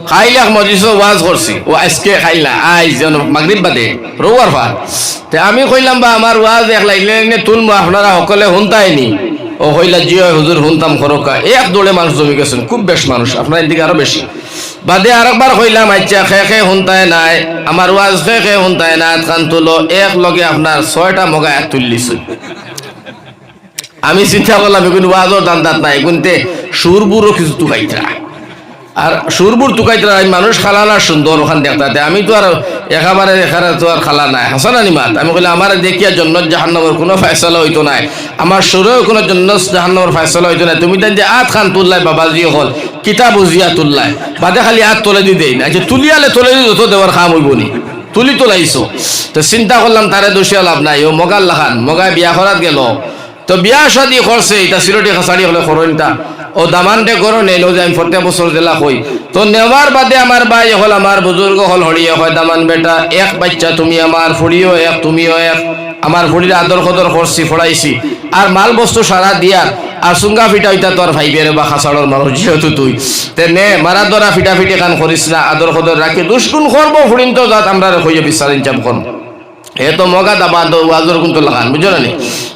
খাইলে মজলিস ওয়াজ করছি ও আজকে খাইলা আইজ যেন মাগরিব বাদে রোববার ভাত তে আমি কইলাম বা আমার ওয়াজ এক লাইলে তুলমু আপনারা সকলে শুনতাইনি ও হইলা জি হুজুর শুনতাম খরকা এক দৌড়ে মানুষ জমি গেছেন খুব বেশ মানুষ আপনার এদিকে আরো বেশি বাদে আরেকবার কইলাম আচ্ছা খে শুনতাই নাই আমার ওয়াজ খে শুনতাই না খান তুলো এক লগে আপনার 6টা মগা এক তুললিছে আমি চিন্তা করলাম এখন ওয়াজও দান্দাত নাই এগুনতে সুরবুরও কিছু তুকাইতরা আর সুরবুর তুকাইতরা মানুষ খালা না সুন্দর ওখান দেখতে আমি তো আর একেবারে এখানে তো আর খালা নাই হাসান আনিমাত আমি কইলাম আমার দেখিয়া জন্নত জাহান্নামের কোনো ফয়সালা হইতো নাই আমার সুরেও কোনো জন্নত জাহান্নামের ফয়সালা হইতো না তুমি তাই যে আত খান তুললাই বাবাজি হল কিতাব উজিয়া তুললাই বাদে খালি আত তোলে দি দেই না যে তুলিয়ালে তোলে দি যত দেওয়ার খাম হইব নি তুলি তোলাইছো তো চিন্তা করলাম তারে দোষিয়া লাভ নাই ও মগাল লাখান মগায় বিয়া করাত গেল তো বিয়া শাদি করছে এটা সিরটি খাসাড়ি হলে করইনটা ও দামানটে করো নেই যে আমি 40 বছর জেলা কই তো নেওয়ার বাদে আমার ভাই হল আমার বুজুর্গ হল হড়িয়ে হয় দামান বেটা এক বাচ্চা তুমি আমার ফুড়িও এক তুমিও এক আমার ফুড়ির আদর খদর করছি ফড়াইছি আর মাল বস্তু সারা দিয়া আর সুঙ্গা ফিটা হইতা তোর ভাইবের বা খাসাড়র মানুষ যেহেতু তুই তেনে মারা ধরা ফিটা ফিটে কান করিস না আদর খদর রাখি দুষ্গুণ করবো ফুড়িন তো যাত আমরা হইয়া বিচার ইনচাম করবো হে তো মগা দাবা ওয়াজর কিন্তু লাগান বুঝো না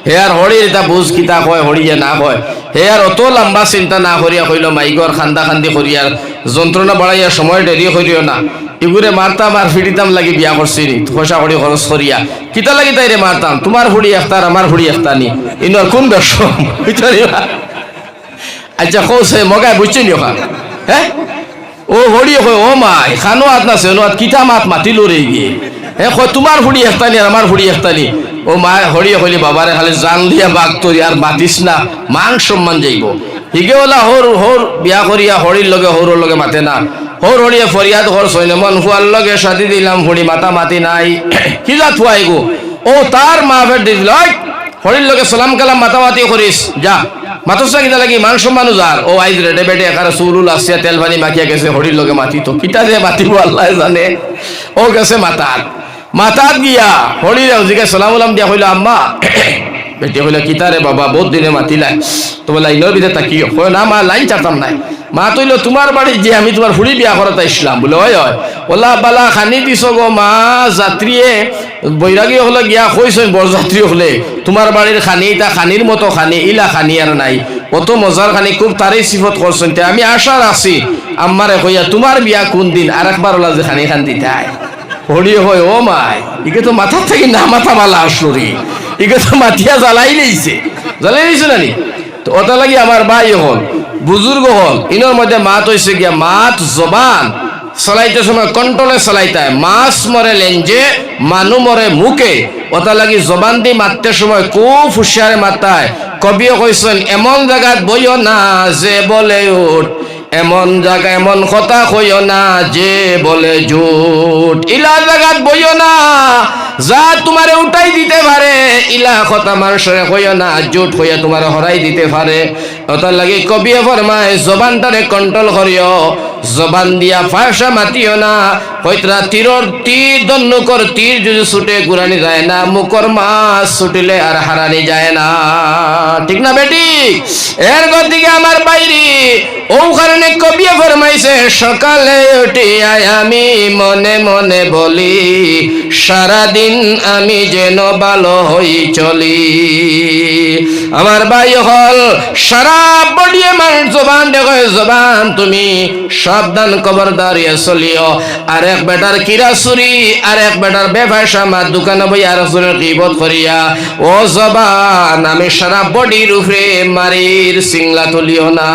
হে আর হরির এটা বুঝ কিতা কয় হরিয়ে না কয় হে আর অত লম্বা চিন্তা না করিয়া কইল মাইগর খান্দা খান্দি করিয়ার যন্ত্রণা বাড়াইয়া সময় দেরি করিও না এগুরে মারতাম আর ফিরিতাম লাগি বিয়া করছি নি পয়সা করি খরচ করিয়া কিতা লাগি তাইরে মারতাম তোমার ফুড়ি একটার আমার ফুড়ি একটানি ইনার কোন ব্যবসা বুঝছো আচ্ছা কৌছে মগায় বুঝছি নি ওখান হ্যাঁ ও হরি কয় ও মাই খানো হাত না সেনো কিতা মাত মাতিল রে গিয়ে হে কয় তোমার ফুড়ি একটানি আর আমার ফুড়ি একটানি ও মা হরিয়ে কইলি বাবারে খালি জান দিয়া বাঘ তরি আর মাতিস না মান সম্মান যাইব হিগে ওলা হোর বিয়া করিয়া হরির লগে হৌর লগে মাতে না হৌর হরিয়ে ফরিয়াদ হর সৈন্য মন ফুয়ার লগে সাথী দিলাম ফুড়ি মাতা মাতি নাই কি যা থুয়াই গো ও তার মা ফের দিল হরির লগে সালাম কালাম মাতামাতি করিস যা মাতসা কিতা লাগি মান সম্মান যার ও আইজ রেডে বেটে একারে চুরুল আসিয়া তেল পানি মাখিয়া গেছে হরির লগে মাতি তো কিতা যে মাতিব আল্লাহ জানে ও গেছে মাতাত গিয়া হরিরে জিকে সালাম উলাম দিয়া কইল আম্মা বেটি কইল কিতারে বাবা বহুত দিনে মাতিলাই তো বলে ইনোর ভিতরে তাকিও কই না মা লাইন চাতাম নাই মা তৈল তোমার বাড়ি যে আমি তোমার ফুড়ি বিয়া করাতে ইসলাম বলে হয় ওলা বালা খানি দিছ গো মা যাত্রীয়ে বৈরাগী হলে গিয়া কইছেন বরযাত্রী হলে তোমার বাড়ির খানি তা খানির মতো খানি ইলা খানি আর নাই অত মজার খানি খুব তারই সিফত করছেন আমি আশা রাখছি আম্মারে কইয়া তোমার বিয়া কোন দিন আর একবার ওলা যে খানি খান দিতাই হরিয়ে হয় ও মাই ইকে তো মাথার থেকে না মাথা বালা আসলো রে ইকে তো মাথিয়া জ্বালাই নিয়েছে না নি তো ওটা লাগি আমার ভাই হল বুজুর্গ হল ইনোর মধ্যে মাত হয়েছে গিয়া মাত জবান চলাইতে সময় কন্ট্রোলে চলাইতে মাছ মরে লেঞ্জে মানু মরে মুখে ওটা লাগি জবান দিয়ে মারতে সময় খুব হুঁশিয়ারে মাতায় কবিও কইছেন এমন জায়গাত বইও না যে বলে উঠ এমন জায়গা এমন কথা কইও না যে বলে ঝুট ইলা জায়গাত বইও না যা তোমারে উঠাই দিতে পারে ইলা কথা মানুষের কইও না জুট কইয়া তোমারে হরাই দিতে পারে ওটার লাগি কবিয়ে ফরমায় জবানটারে কন্ট্রোল করিও জবান দিয়া ফাঁসা মাতিও না হইতরা তীর দন্নুকর তীর যদি ছুটে গুরানি যায় না মুকর মাছ ছুটিলে আর হারানি যায় না ঠিক না বেটি এর গতিকে আমার বাইরি ও কারণে কবিয়ে ফরমাইছে সকালে উঠিয়া আমি মনে মনে বলি সারাদিন আমি যেন ভালো হই চলি আমার ভাই হল সারা বডিয়ে মানুষ জবান দেখো জবান তুমি সাবধান খবরদারিয়া চলিও আর এক বেটার কিরাসুরি আর এক বেটার বেফায়সা মার দোকানে বই আর রসুলের গীবত করিয়া ও জবান আমি সারা বডির উপরে মারির সিংলা তুলিও না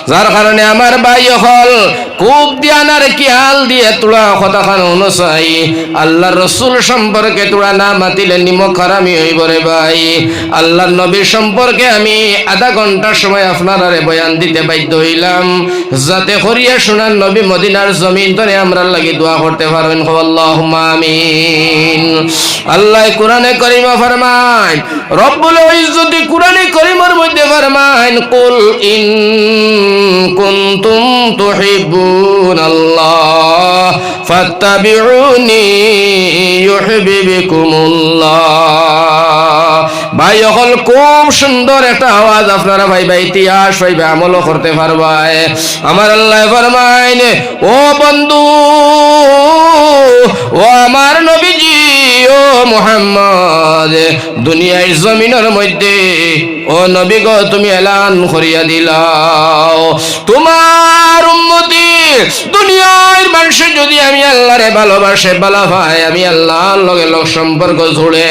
যার কারণে আমার ভাই হল খুব ধ্যানের খেয়াল দিয়ে তোরা কথাখান অনুসাই আল্লাহর রসুল সম্পর্কে তোরা না মাতিলে নিমক হারামি হইব রে ভাই আল্লাহর নবী সম্পর্কে আমি আধা ঘন্টার সময় আপনারা বয়ান দিতে বাধ্য হইলাম যাতে করিয়া শোনার নবী মদিনার জমিন ধরে আমরা লাগি দোয়া করতে পারবেন আল্লাহুম্মা আমিন আল্লাহ কোরআনে কারীমে ফরমায় রব্বুল ইজ্জত কোরআনে কারীমের মধ্যে ফরমায় কুল ইন কুনতুম তুহিব্বুনাল্লাহ ফাত্তাবিউনি ইউহিব্বুকুমুল্লাহ ভাই সকল খুব সুন্দর একটা আওয়াজ আপনারা ভাইবা ইতিহাস ভাইবা আমলও করতে পারবাই আমার আল্লাহ ফরমাইন ও বন্ধু ও আমার নবীজি ও মুহাম্মদ দুনিয়ার জমিনের মধ্যে ও নবী গো তুমি এলান করিয়া দিলাও তোমার উম্মতি দুনিয়ার মানুষ যদি আমি আল্লাহরে ভালোবাসে ভালো পাই আমি আল্লাহর লগে লগ সম্পর্ক জুড়ে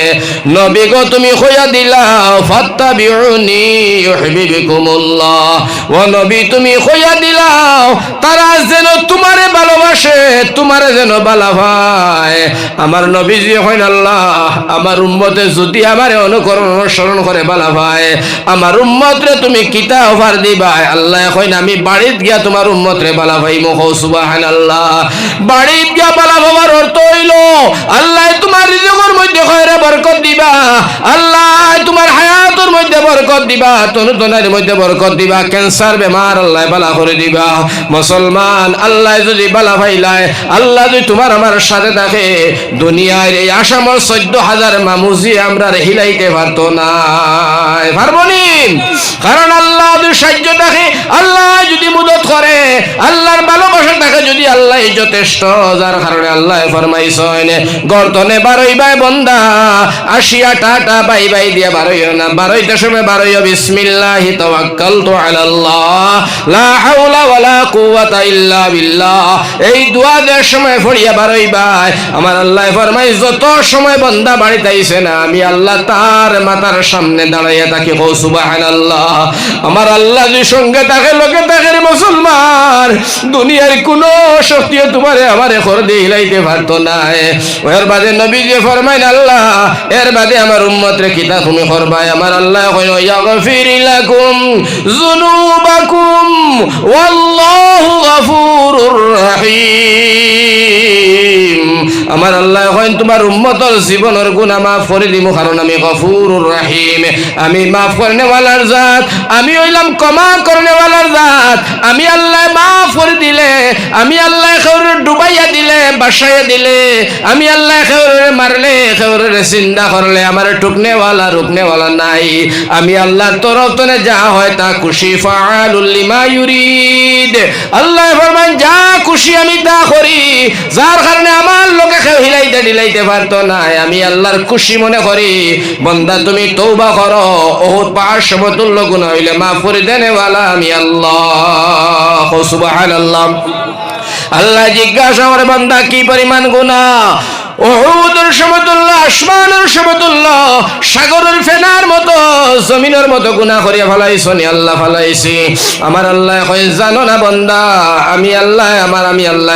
নবী গো তুমি কইয়া দিলাও ফাত্তাবিউনি ইউহিব্বুকুমুল্লাহ ও নবী তুমি কইয়া দিলাও তারা যেন তোমারে ভালোবাসে তোমারে যেন ভালো পায় আমার নবীজি হইন আল্লাহ আমার উম্মতে যদি আমারে অনুকরণ অনুসরণ করে ভালো পায় আমার উম্মতরে তুমি কিতা অফার দিবা আল্লাহ কইন আমি বাড়িত গিয়া তোমার উম্মতরে ভালো পাইমু সুবহানাল্লাহ বাড়িত গিয়া ভালো পাওয়ার অর্থ হইল আল্লাহ তোমার রিজিকের মধ্যে খয়রে বরকত দিবা আল্লাহ তোমার হায়াতের মধ্যে বরকত দিবা তনুতনের মধ্যে বরকত দিবা ক্যান্সার বেমার আল্লাহ ভালো করে দিবা মুসলমান আল্লাহ যদি ভালো পাইলায় আল্লাহ যদি তোমার আমার সাথে থাকে দুনিয়ার এই আসামের 14,000 মামুজি আমরা হিলাইতে পারতো না পারবো নি কারণ আল্লাহ যদি সাহায্য থাকে আল্লাহ যদি মদত করে আল্লাহর ভালোবাসা থাকে যদি আল্লাহ যথেষ্ট যার কারণে আল্লাহ ফরমাইছেন গর্দনে বারইবাই বান্দা আসিয়া টাটা বাই বাই দিয়া বারইও না বারইতে সময় বারইও বিসমিল্লাহি তাওয়াক্কালতু আলাল্লাহ লা হাওলা ওয়ালা কুওয়াতা ইল্লা বিল্লাহ এই দোয়া দেওয়ার সময় পড়িয়া বারইবাই আমার আল্লাহ ফরমাই যত সময় বান্দা বাড়িতে আইছে না আমি আল্লাহ তার মাথার সামনে দাঁড়াইয়া থাকি ও সুবহানাল্লাহ আমার আল্লাহ যদি সঙ্গে থাকে লোকে থাকে মুসলমান দুনিয়ার কোনো শক্তিও তোমারে আমারে খর দিয়ে হিলাইতে পারতো না এর বাদে নবীজি ফরমাইন আল্লাহ এর বাদে আমার উম্মতরে কিতা তুমি করবাই আমার আল্লাহ কইন ইয়াগফির লাকুম যুনুবাকুম ওয়াল্লাহু গফুরুর রহিম আমার আল্লাহ কইন তোমার উম্মতের জীবনের গুনাহ মাফ করে দিমু কারণ আমি গফুরুর রহিম আমি মাফ করনেওয়ালার জাত আমি হইলাম ক্ষমা করনেওয়ালার জাত আমি আল্লাহ মাফ করে দিলে আমি আল্লাহ খেউরে ডুবাইয়া দিলে বাসাইয়া দিলে আমি আল্লাহ খেউরে মারলে খেউরে চিন্তা করলে আমার টুকনেওয়ালা রুকনেওয়ালা নাই আমি আল্লাহর তরফ থেকে যা হয় তা খুশি ফাআলুল লিমা ইউরিদ আল্লাহ ফরমান যা খুশি আমি তা করি যার কারণে আমার লোকে কেউ হিলাইতে দিলাইতে পারতো না আমি আল্লাহর খুশি মনে করি বান্দা তুমি তওবা করো ওহুদ পাহাড় সমতুল্য গুনাহ হইলে মাফ করে দেনেওয়ালা আমি আল্লাহ সুবহানাল্লাহ আল্লাহ জিজ্ঞাসা করে বান্দা কি পরিমাণ গুনাহ উহুদের সমতুল্য আসমানের সমতুল্য সাগরের ফেনার মতো জমিনের মতো গুনাহ করিয়া ফেলাইছো নি আল্লাহ ফেলাইছি আমার আল্লাহ কয় জানো না বান্দা আমি আল্লাহ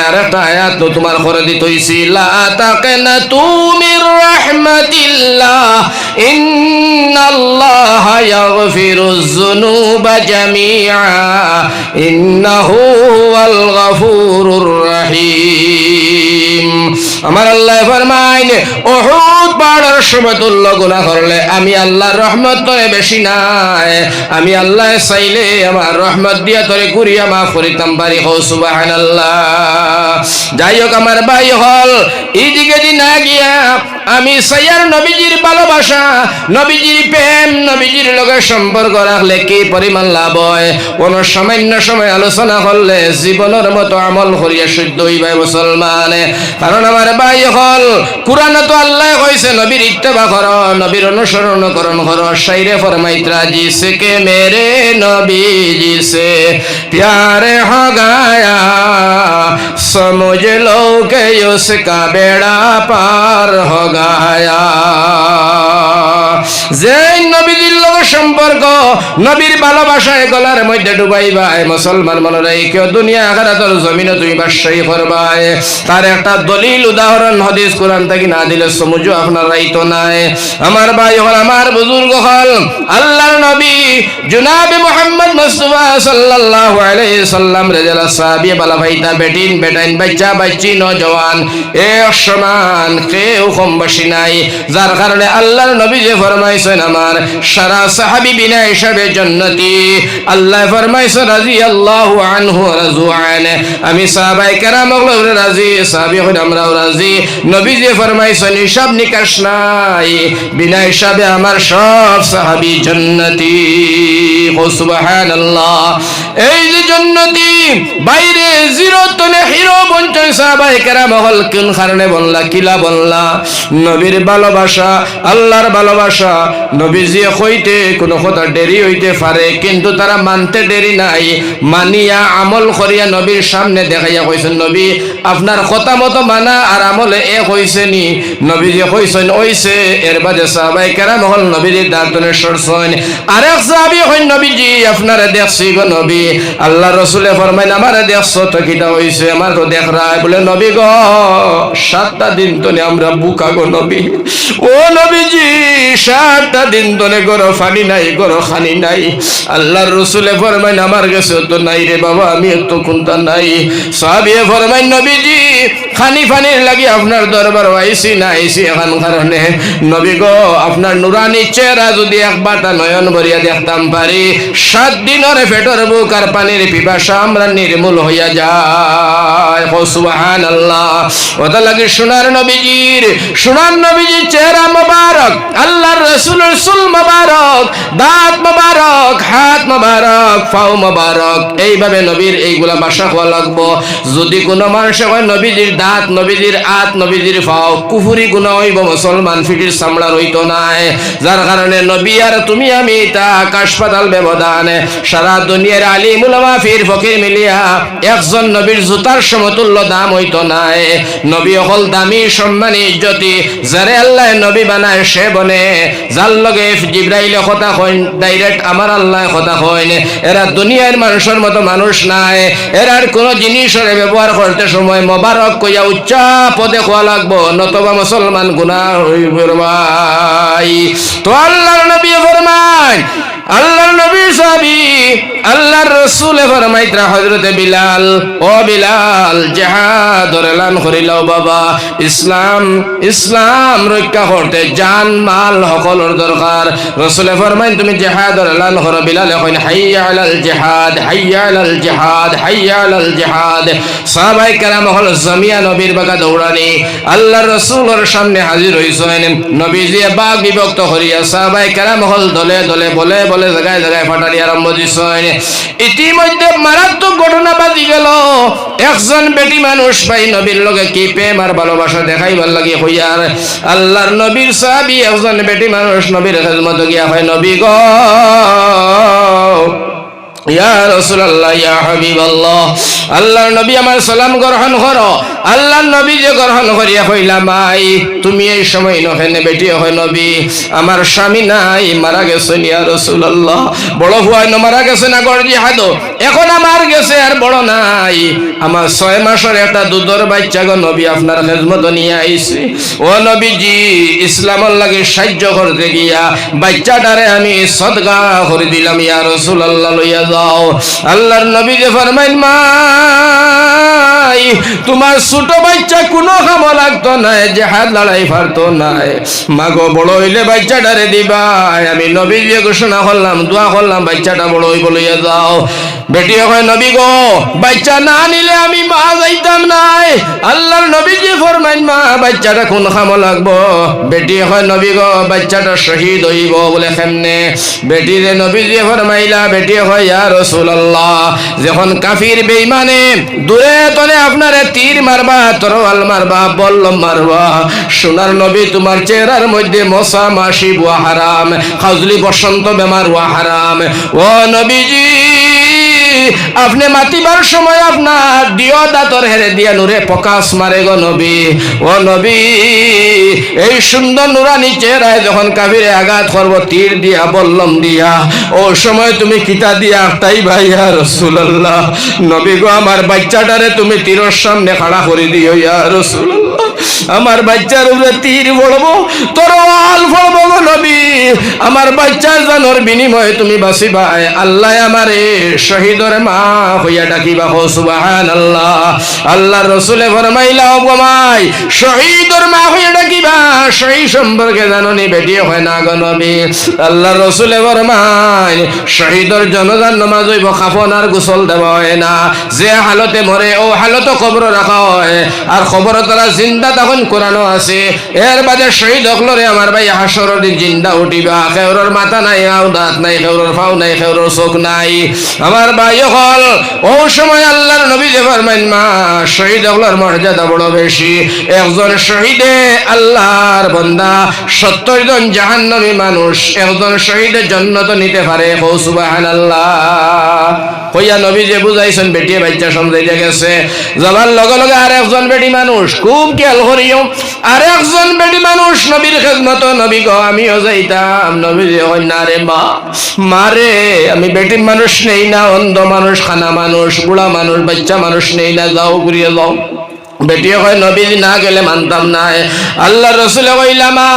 আর একটা আয়াত তো তোমার করে দিতেছি লা তাকানাতু মির রাহমাতিল্লাহ ইন্নাল্লাহা ইয়াগফিরুজ যুনুবা জামিআ ইন্নাহু হুয়াল গফুরুর রহিম আমার আল্লাহ ফরমাইন উহুদ পাহাড়ের সমতুল্য গুনাহ করলে আমি আল্লাহর রহমত তোরে বেশি নাই আমি আল্লাহ চাইলে আমার রহমত দিয়া তোরে কুরিয়া মাফ করিতাম পারি হো সুবহানাল্লাহ যাই হোক আমার ভাই হল এইদিকে দি না গিয়া আমি সাইয়ার নবীজির ভালোবাসা নবীজির প্রেম নবীজির লগে সম্পর্ক রাখলে কি পরিমাণ লাভ হয় কোন সামান্য সময় আলোচনা করলে জীবনের মতো আমল করিয়া শুদ্ধ হইবে মুসলমান কারণ আমার ভাই হল কুরআনে তো আল্লাহ কইছে নবীর ইত্তেবা করো নবীর অনুসরণ করো শাইরে ফরমাইতরা জিসে কে মেরে নবী জিসে प्यारे हो गया समझ लो कि उसका बेड़ा पार हो गया যে নবীর লগে সম্পর্ক নবীর ভালোবাসায় গলার মধ্যে ডুবাইবাই মুসলমান মনে রাখিও দুনিয়া আখিরাতের জমিনে তুমি বাদশাহী করবাই তার একটা দলিল উদাহরণ হাদিস কোরআন থেকে না দিলে সমঝো আপনার রাইতো নাই আমার ভাই হল আমার বুজুর্গ হল আল্লাহর নবী জনাবে মুহাম্মদ মুস্তাফা সাল্লাল্লাহু আলাইহি সাল্লাম রাদিয়াল্লাহু সাহাবী বালা ভাইতা বেটিন বেটাইন বাচ্চা বাচ্চি নওজওয়ান এক সমান কেউ কম বেশি নাই যার কারণে আল্লাহর নবী যে ফরমাইছেন আমার সারা সাহাবী বিনা হিসাবে জান্নাতি। আল্লাহ ফরমাইছেন রাদিয়াল্লাহু আনহু ওয়া রাযু আন। আমি সাহাবায়ে কেরাম হলো রাজি, সাহাবী হই আমরাও রাজি। নবীজি ফরমাইছেন হিসাব নিকাশ নাই, বিনা হিসাবে আমার সব সাহাবী জান্নাতি। ও সুবহানাল্লাহ। এই যে জান্নাতি বাইরে জিরো তনে হিরো বঞ্চয় সাহাবায়ে কেরাম হল কোন কারণে বললা, কিলা বললা? নবীর ভালোবাসা, আল্লাহর ভালোবাসা। নবীজি কইতে কোনো কথা দেরি হইতে পারে, কিন্তু তারা মানতে দেরি নাই, মানিয়া আমল করিয়া নবীর সামনে দেখাইয়া কইছেন নবী আপনার কথা মতো মানা আর আমলে এক হইছে নি? নবীজি কইছেন হইছে। এর বাদে সাহাবায়ে কেরাম হল নবীর দাঁতনে সরছেন। আরেক সাহাবী কই নবীজি আপনারে দেখছি গো নবী। আল্লাহ রাসূলে ফরমাইন আমারে দেখছো তো কিটা হইছে? আমার তো দেখ রায়। বলে নবী গো 7টা দিন তনে আমরা বুকা গো নবী। ও নবীজি 7টা দিন তনে গরো পানি নাই, গরো খানি নাই। আল্লাহর রাসূলে ফরমাইন আমার কাছে তো নাই রে বাবা, আমি তো কোনটা নাই। সাহাবী ফরমাইন নবীজি খানি পানির লাগি আপনার দরবার আইছি না আইছি এখন কারণে নবী গো আপনার নুরানি চেহারা যদি একবারটা নয়ন ভরিয়া দেখতাম পারি 7 দিনের পেটের বুক আর পানির পিপাসা আমরা নির্মূল হইয়া যায়। ও সুবহানাল্লাহ। ওটা লাগে সোনার নবীজির চেহারা মোবারক, আল্লাহর রাসূলের চুল মোবারক, দাঁত মোবারক, হাত মোবারক, পাও মোবারক। এইভাবে নবীর এইগুলা ভাষা হওয়া লাগবো। যদি কোনো মানুষ হয় নবীজির দাঁত, নবীজির হাত, নবীজির পাও, কুফুরি গুনাহ হইব, মুসলমান ফিটির চামড়া রইতো নাই। যার কারণে নবী আর তুমি আমি তা আকাশ পাতাল ব্যবধান। সারা দুনিয়ার আলিম উলামা ফির ফকির মিলিয়া একজন নবীর জুতার সমতুল্য দাম হইতো নাই। নবী হল দামি, সম্মানী, ইজ্জতি। যারে আল্লাহ নবী বানায় সে বনে, যার লগে জিবরাইলে কথা কইন ডাইরেক্ট আমার আল্লাহ কথা কইন। এরা দুনিয়ার মানুষের মতো মানুষ নাই। এরার কোনো জিনিসের ব্যবহার করতে সময় মোবারক কইয়া উচ্চা পদে খোয়া লাগবো, নতবা মুসলমান গুনাহ হইব ভাই। তো আল্লাহর নবী ফরমান, আল্লাহর নবী সাহাবী আল্লাহর রাসূলে ফরমাইতরা হযরতে বিলাল, ও বিলাল জিহাদের এলান করিলাও বাবা। ইসলাম রক্ষা করতে জান মাল সকলের দরকার। রাসূলে ফরমাইন তুমি জিহাদের এলান করো। বিলাল কইন হাইয়া আলাল জিহাদ, হাইয়া আলাল জিহাদ, হাইয়া আলাল জিহাদ। সাহাবায়ে কেরাম হল জামিয়া নবীর বাগা দৌড়ানি। আল্লাহর রাসূলের সামনে হাজির হইছেন। নবীজি বাগ বিভক্ত করিয়া সাহাবায়ে কেরাম হল দলে দলে বলে বলে জায়গায় জায়গায় ফাটারি আরম্ভ দিছেন। ইতিমধ্যে মারাত্মক ঘটনা বাজি গেল। একজন বেটি মানুষ ভাই নবীর লগে কি প্রেম আর ভালোবাসা দেখাইবার লাগি হইয়ার আল্লাহর নবীর সাহাবী একজন বেটি মানুষ নবীর খেদমত গিয়া হয় নবী গো, ইয়া রাসূলুল্লাহ, ইয়া হাবিবাল্লাহ, আল্লাহর নবী আমার সালাম গ্রহণ করো। আল্লাহর নবী যে গ্রহণ করিয়া কইলা মাই তুমি এই সময় নহেনে বেটি হয় নবী আমার স্বামী নাই, মারা গেছেন ইয়া রাসূলুল্লাহ। বড় হুয়াই ন মারা গেছেন আগর জিহাদ, এখন আমার গেছে আর বড় নাই। আমার 6 মাসের একটা দুধের বাচ্চা গো নবী আপনার খেদমত নিয়ে আইছি। ও নবীজি ইসলামের লাগে সাহায্য করতে গিয়া বাচ্চাটারে আমি সদকা করে দিলাম ইয়া রাসূলুল্লাহ, লইয়া যাও। আল্লাহর নবী যে ফরমাইন মাই তোমার ছোট বাচ্চা কোনো কাম লাগতো না, জিহাদ লড়াই পারতো না, মাগো বড় হইলে বাচ্চাটারে দিবা। আমি নবী যে ঘোষণা করলাম, দোয়া করলাম বাচ্চাটা বড় হইব, লইয়া যাও। বেটি হয় নবী গো বাচ্চা না নিলে আমি মা যাইতাম নাই। আল্লাহর নবী যে ফরমাইন মা বাচ্চাটা কোন কাম লাগবো? বেটি হয় নবী গো বাচ্চাটা শহীদ হইব। বলে কেমনে? বেটি রে নবী যে ফরমাইলা বেটি হয় ইয়া রাসূলুল্লাহ যখন কাফির বেঈমানে দূরে তলে আপনারে তীর মারবা, তরোয়াল মারবা, বল্লম মারবা, সোনার নবী তোমার চেহারার মধ্যে মশা মাছি বুয়া হারাম, খাজলি বসন্ত বেমার ওয়া হারাম। ও নবীজি আপনি মাতিবার সময় আপনার দিও দাঁতর হেরে দিয়া নূরে প্রকাশ মারে গো নবী। ও নবী এই সুন্দর নুরানি চেহারায় যখন কাফিরে আঘাত করব তীর দিয়া বল্লম দিয়া, ও সময় তুমি কিতা দিয়া তাই ভাই ইয়া রাসূলুল্লাহ। নবী গো আমার বাচ্চাটারে তুমি তীরের সামনে খাড়া করে দিও ইয়া রাসূলুল্লাহ। আমার বাচ্চার উপরে তীর পড়বো, তরোয়াল পড়বো গো নবী, আমার বাচ্চার জানোর বিনিময়ে তুমি বাঁচিবাই। আল্লাহ আমারে শহীদর মা হইয়া ডাকিবা। হো সুবহানাল্লাহ। আল্লাহর রাসূলে ফরমাইলা, ও গোমাই শহীদর মা হইয়া ডাকিবা। শহীদ সম্পর্কে জানোনি বেটি হয় না গো নবী। আল্লাহর রাসূলে ফরমাই শহীদর জনাজার নামাজ হইব, কাফন আর গোসল দেওয়া হয় না। যে হালতে মরে ও হালতে কবর রাখা হয়, আর কবর তারা জিন্দা তখন কোরআনও আছে। এর বাদে শহীদ হকলরে আমার ভাই হাসরের দিন জিন্দা উঠিবা। কেউরর মাথা নাই, আও দাঁত নাই, কেউরর পাও নাই, কেউরর চোখ নাই। আমার ভাই হল ও সময় আল্লাহর নবী যে ফরমাইন মা শহীদ হকলর মর্যাদা বড় বেশি। একজন শহীদে আল্লাহর বান্দা 70 জন জাহান্নামী মানুষ একজন শহীদের জান্নাত নিতে পারে। ও সুবহানাল্লাহ। কইয়া নবী যে বুঝাইছেন বেটি বাচ্চা সমঝাইতে গেছে। যাবার লগে লগে আর একজন বেটি মানুষ খুব খেয়াল করিও, আর একজন বেটি মানুষ নবীর খেদমত। নবী গো আমিও যাইতাম। নবী যে কই না রে মা, মারে আমি বেটি মানুষ নেই না, অন্ধ মানুষ, খানা মানুষ, বুড়া মানুষ, বাচ্চা মানুষ নেই না, যাও ঘুরিয়ে যাও। বেটি কয় নবী না গেলে মানতাম না। আল্লাহ রসুলে কইলা মা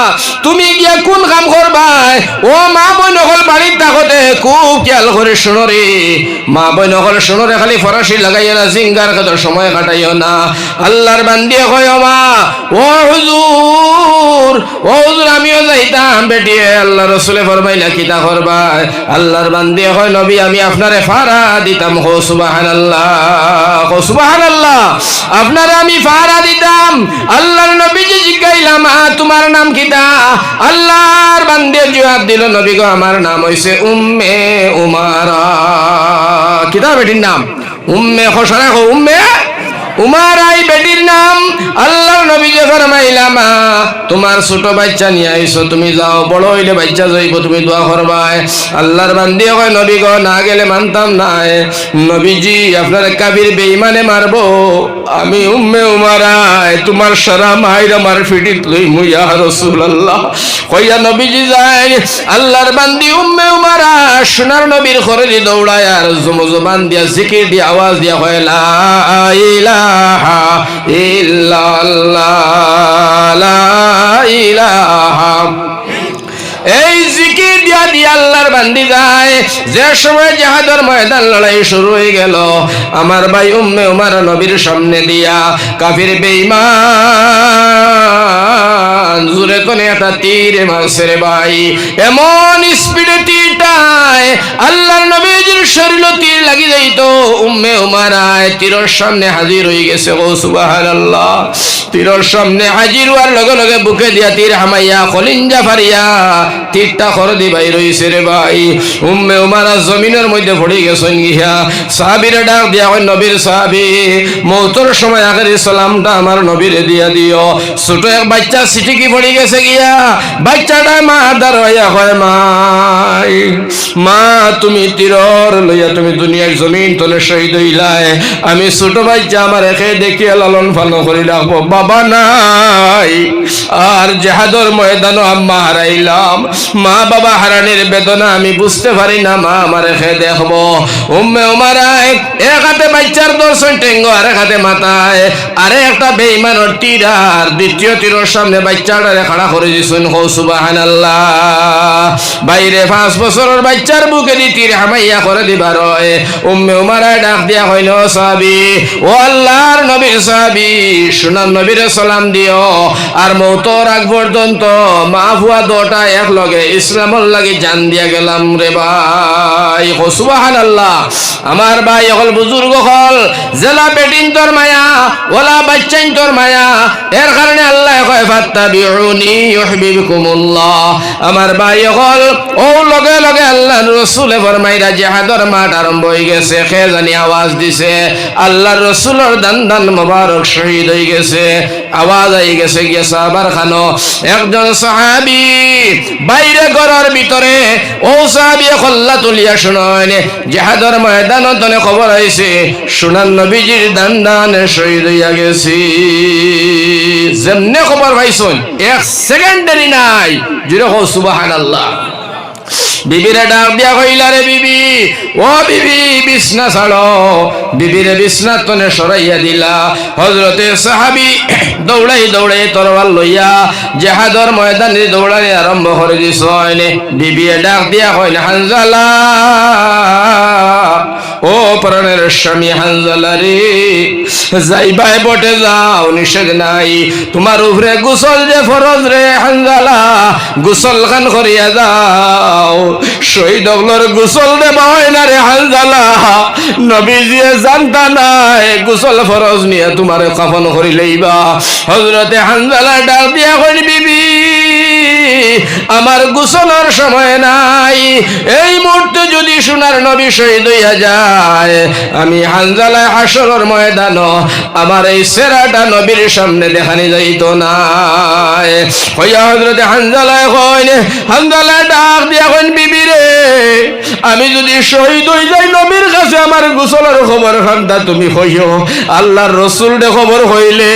তুমি গিয়া কোন কাম করবাই? ও মা বোন হল বাড়ির থাকতে খুব খেয়াল করে শুনো রে। মা বোন হল শুনো রে, খালি ফরাসি লাগাইও না, জিঙ্গার কত সময় কাটাইও না। আল্লাহর বান্দিয়ে কয় ও মা, ও হুজুর, ও হুজুর আমিও যাইতাম। বেটি আল্লাহ রসুলে ফরমাইলা কিতা করবাই? আল্লাহর বান্দিয়ে কয় নবী আমি আপনারে ফারা দিতাম। হো সুবহানাল্লাহ, হো সুবহানাল্লাহ। আপনারে আমি ফারা দিতাম। আল্লাহর নবীজি জিজ্ঞাইলাম তোমার নাম কিতা? আল্লাহর বান্দে জবাব দিল নবী গো আমার নাম হইছে উম্মে উমারা। কিতা বেটির নাম? উম্মে খসরা। উম্মে উমারাই বেটির নাম। আল্লাহর নবী যে ফরমাইলা মা তোমার ছোট বাচ্চা নিয়ে আইছো, তুমি যাও, বড় হইলে বাচ্চা যাইব, তুমি দোয়া করবাই। আল্লাহর বান্দি কয় নবী গো না গেলে মানতাম না। নবীজি আপনার কাবির বেঈমানে মারবো, আমি উম্মে উমারাই তোমার সারা মায়ের আমার ফিটিত লই মুইয়া রাসূলুল্লাহ কইয়া নবীজি যায়। আল্লাহর বান্দি উম্মে উমারা সোনার নবীর ঘরে দৌড়ায় আর জুমজবান দিয়া জিকির দিয়া আওয়াজ দিয়া হয় লা ইলাহা ইল্লাল্লাহ, লা ইলাহা। এই জিকির দিয়া দিয়া আল্লাহর বান্দি যায়। যে সময় জিহাদের ময়দান লড়াই শুরু হয়ে গেল, আমার ভাই উম্মে উমারা নবীর সামনে দিয়া কাফির বেঈমান জোরে কোনে একটা তীর মারছে রে ভাই। এমন স্পিডে তীরটায় আল্লাহর নবীজির শরীরে তীর লাগি যাইতো। উম্মে উমারা তীরের সামনে হাজির হয়ে গেছে। ও সুবহানাল্লাহ। তীরের সামনে হাজির হওয়ার লগে লগে বুকে দিয়া তীর হামাইয়া কলিঞ্জা ফারিয়া তীরটা খর দি ভাই রইছে রে ভাই। উম্মে উমারা জমিনের মধ্যে পড়ে গেছেন গিয়া। সাহাবীরা ডাক দিয়া কই নবীর সাহাবী মওতের সময় আখেরি সালামটা আমার নবীরে দিয়া দিও। ছোট এক বাচ্চা সিটিকি পড়ে গেছে গিয়া। বাচ্চাটা মা দাঁড়াইয়া কয় মাই, মা তুমি তীরর লইয়া তুমি দুনিয়ার জমিন তলে শহীদ হইলাই, আমি ছোট বাচ্চা আমার একে দেখিয়া লালন পালন করি রাখবো, বাবা নাই। আর জিহাদের ময়দানও আম্মা হারাইলাম, মা বাবা হারানির বেদনা আমি বুঝতে পারি না, মা আমার একে দেখবো। উম্মে উমারা এক হাতে বাচ্চার দর্শন টেঙ্গো, আর এক হাতে মাথায় আরে একটা বেঈমানের তীর, আর দ্বিতীয় তীরের সামনে বাচ্চাটারে খাড়া করে দিয়েছেন। হো সুবহানাল্লাহ। বাইরে 5 বছরের বাচ্চার বুকে দি তীর হামাইয়া করে দিবার। উম্মে উমারা ডাক দিয়া কইল সাহাবী, ও আল্লাহর নবীর সাহাবী সোনার নবীরে সালাম দিও, আর মওতর আগ পর্যন্ত মা ফুয়া দুটা এক লগে ইসলামের লাগি জান দিয়া গেলাম রে ভাই। হো সুবহানাল্লাহ। আমার ভাই হল বুজুর্গ হল জেলা বেটিন তোর মায়া, ওলা বাচ্চাইন তোর মায়া, এর কারণে আল্লাহ কয় ফাত্তাবিউনি ইউহিব্বুকুমুল্লাহ। আমার ভাই হল ও লগে লগে আল্লাহর রাসূলে ফরমাইরা জিহাদের মাঠ আরম্ভ হয়ে গেছে। কে জানি আওয়াজ দিছে, আল্লাহর রাসূলের দান দান মোবারক শহীদ হয়ে গেছে। আওয়াজ আই গেছে গিয়া সাহাবার খানো। একজন সাহাবী বাইরে ঘরের ভিতরে, ও সাহাবী কল্লা তুলিয়া শুনেন জিহাদের ময়দানে তনে খবর আইছে সোনার নবীজির দান দান শহীদ হইয়া গেছে। যেমনে খবর পাইছেন 1 সেকেন্ড দেরি নাই, জুড়ে হো সুবহানাল্লাহ। বিবিরে ডাক দিয়া কইলা রে বিবি, ও বিবি বিছনা ছাড়ো। বিবিরে বিছনা তনে সরাইয়া দিলা। হযরতে সাহাবী দৌড়াই দৌড়াই তরবাল লইয়া জিহাদের ময়দানে দৌড়ানি আরম্ভ করে দিছেন। বিবিয়ে ডাক দিয়া কইল, হানজালা, ও প্রাণের স্বামী হানজালা রে, যাইবাই বটে যাও, নিষেধ নাই। তোমার উপরে গোসল যে ফরজ রে হানজালা, গোসল খান করিয়া যাও। শহীদ হকলর গোসল দেবা হয় না রে হানজালা, নবীজিয়ে জানতা নাই গোসল ফরজ নিয়ে তোমার কাফন করি লইবা। হযরতে হানজালা ডাক দিয়া কইল, বিবি আমার গোসলের সময় নাই। এই মুহূর্তে যদি সোনার নবী শহীদ হইয়া যায়, আমি হানজালা হাসরের ময়দান আমার এই চেহারাটা নবীর সামনে দেখানি যাইতো না। হইয়া হযরতে হানজালা কইন, হানজালা ডাক দিয়া কইন, বিবি রে আমি যদি শহীদ হই যাই নবীর কাছে আমার গোসলের খবর খানটা তুমি কইও। আল্লাহর রাসূল দে খবর হইলে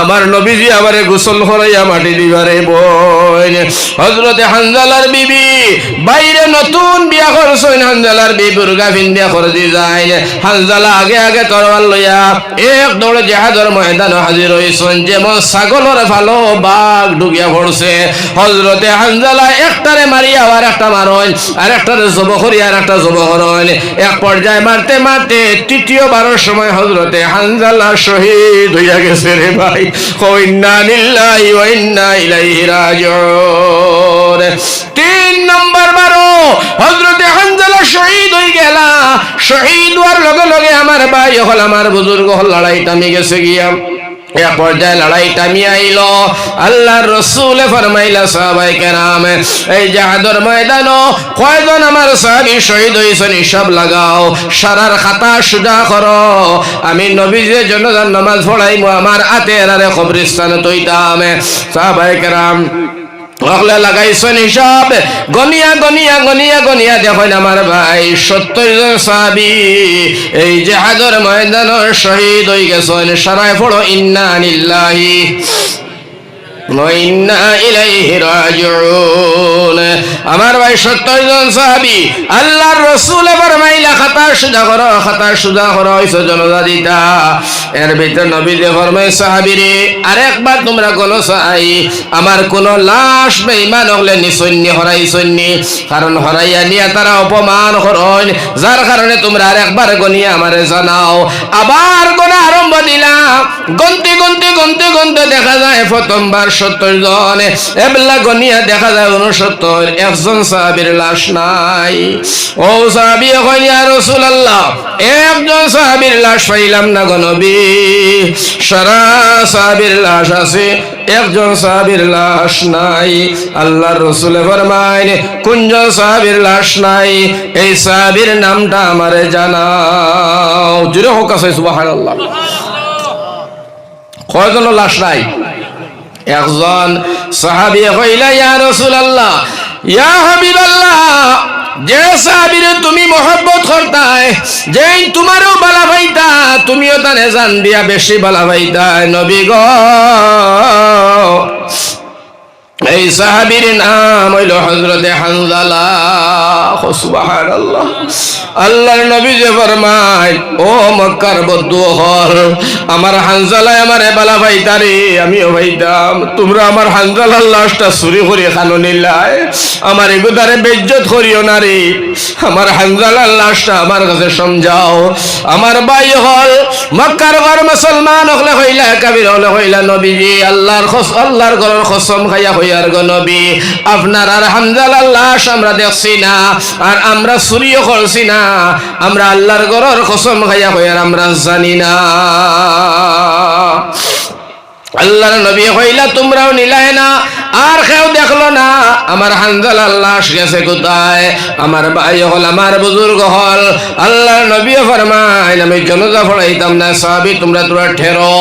আমার নবীজি আমারে গোসল করাইয়া মাটি দিবারে বইন। হযরতে হানজালার বিবি বাইরে নতুন বিয়া করছেন, হানজালার বিবির গাফিন বিয়া করে দি যায়। হানজালা আগে আগে তরবাল লইয়া এক দৌড়ে জিহাদের ময়দানে হাজির হইছেন। যেমন ছাগলের ফালো বাঘ ঢুকিয়া পড়ছে, হযরতে হানজালা একটারে মারিয়া আর একটা মারন, আর একটারে জব করিয়া আর একটা জব করন। এক পর্যায়ে মারতে মারতে তৃতীয় বারের সময় হযরতে হানজালা শহীদ হইয়া গেছে রে ভাই। ইন্না লিল্লাহি ওয়া ইন্না ইলাইহি রাজিউন। 3 নম্বর বারো হযরতে হানজালা শহীদ হই গেলা। শহীদ হওয়ার লগে লগে আমার ভাই হল, আমার বুজুর্গ হল, লড়াই থামে গেছে গিয়া। এক পর্যায়ে লড়াই থামিয়ে আইল। আল্লাহর রাসূল ফরমাইলা, সাহাবায়ে কেরাম এই জিহাদের ময়দানে কয়জন আমার সাহাবী শহীদ হইছেন হিসাব লাগাও, সারার খাতা সুজা করো। আমি নবীজির জন্য নামাজ পড়াইমু, আমার আতেরারে কবরস্থানে তৈতাম। সাহাবায়ে কেরাম ওগুলা লাগাইছেন হিসাব, গনিয়া গনিয়া গনিয়া গনিয়া দেখেন আমার ভাই 70 জন সাহাবী এই জিহাদের ময়দানে শহীদ হয়ে গেছেন। সারায় পড়ো ইন্না লিল্লাহি ওয়া ইন্না ইলাইহি রাজিউন। আমার ভাই 70 জন সাহাবী আল্লাহর রাসূল ফরমাইলা, খাতা সুজা করো, খাতা সুজা করো, হইছে জনজা দিতা। এর ভিতর নবী যে ফরমায়, সাহাবীরে আরেকবার তোমরা কোন চাই আমার কোন লাশ বেঈমান হলে নিসন্নি হরাইছন্নি, কারণ হরাইয়া নিয়া তারা অপমান করেন, যার কারণে তোমরা আরেকবার গনিয়া আমারে জানাও। আবার গোনা আরম্ভ দিলা, গনতে গনতে গনতে গনতে দেখা যায় প্রথমবার 70 জন, এবলা গনিয়া দেখা যায় 69। একজন সাহাবীর লাশ নাই। ও সাহাবী কই, ইয়া রাসূলুল্লাহ একজন সাহাবীর লাশ পাইলাম না গো নবী, সারা সাহাবীর লাশ আছে, একজন সাহাবীর লাশ নাই। আল্লাহর রাসূল ফরমায়, কোনজন সাহাবীর লাশ নাই এই সাহাবীর নামটা আমারে জানাও। জোরে হোক আছে সুবহানাল্লাহ। কয়জন লাশ নাই? একজন সাহাবী কইলা, ইয়া রাসূলুল্লাহ, ইয়া হাবিবাল্লাহ, যে সাহাবীরে তুমি মহব্বত করতাই, যেই তোমারও বালা ভাইতা, তুমিও তানে জান দিয়া বেশি বালা ভাইতা নবী গো। এই সাহাবীর নাম হইল হযরতে হানজালা। সুবহানাল্লাহ। আল্লাহর নবী যে ফরমায়, ও মক্কার বদুহর, আমার হানজালা আমারে বালা ভাইতারে, আমিও ভাইতাম, তোমরা আমার হানজালার লাশটা চুরি করে খানো নিলাই, আমার এগুদারে বেইজ্জত করিও না রে। আমার হানজালার লাশটা আমার কাছে সমঝাও। আমার ভাই হল মক্কার ঘর মুসলমান হলে হইলা, কাবির হলে হইলা, নবীজি আল্লাহর ঘরের কসম খাইয়া হইয়ার গো নবী, আপনার আর হানজালার লাশ আমরা দেখছি না, আর আমরা চুরিও করছি না, আমরা আল্লাহর ঘরের কসম খাইয়া হইয়ার আমরা জানি না। আল্লাহর নবী কইলা, তোমরাও নিলাই না, আর কেউ দেখলো না, আমার হানজালার লাশ গেছে কোথায়? আমার ভাই হল, আমার বুজুর্গ হল। আল্লাহর নবী ফরমায়, আমি জানাজা পড়াইতাম না, সাহাবী তোমরা ঠেরো,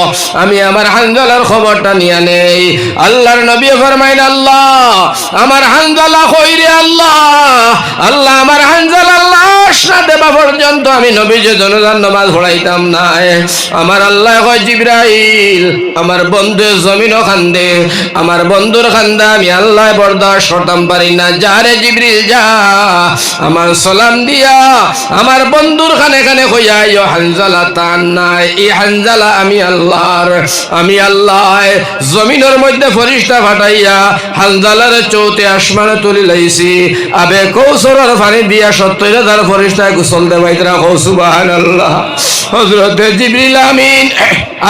আমি আমার হানজালার খবরটা নিয়ে নেই। আল্লাহর নবী ফরমায়, আল্লাহ আমার হানজালা কই রে? আল্লাহ আল্লাহ আমার হানজালার লাশ দোষ না দেবা পর্যন্ত আমি নবীজি জনজান নামাজ পড়াইতাম না। আমার আল্লাহ কয় জিবরাইল আমার বন্ধু জমিনও খান্দে, আমার বন্ধুর খান্দা আমি আল্লাহ বরদাস্ত করতাম পারি না। যা রে জিবরিল যা, আমার সালাম দিয়া আমার বন্ধুর খানে খানে কইয়া ইয়ো হানজালা তান নাই, এই হানজালা আমি আল্লাহ জমিনের মধ্যে ফেরেশতা পাঠাইয়া হানজালার চৌতে আসমানে তুলি লাইছি। আবে কৌসরের পানি দিয়া 70,000 ফেরেশতা গোসল দেবাইতরা। কও সুবহানাল্লাহ। হযরতে জিবরিল আমিন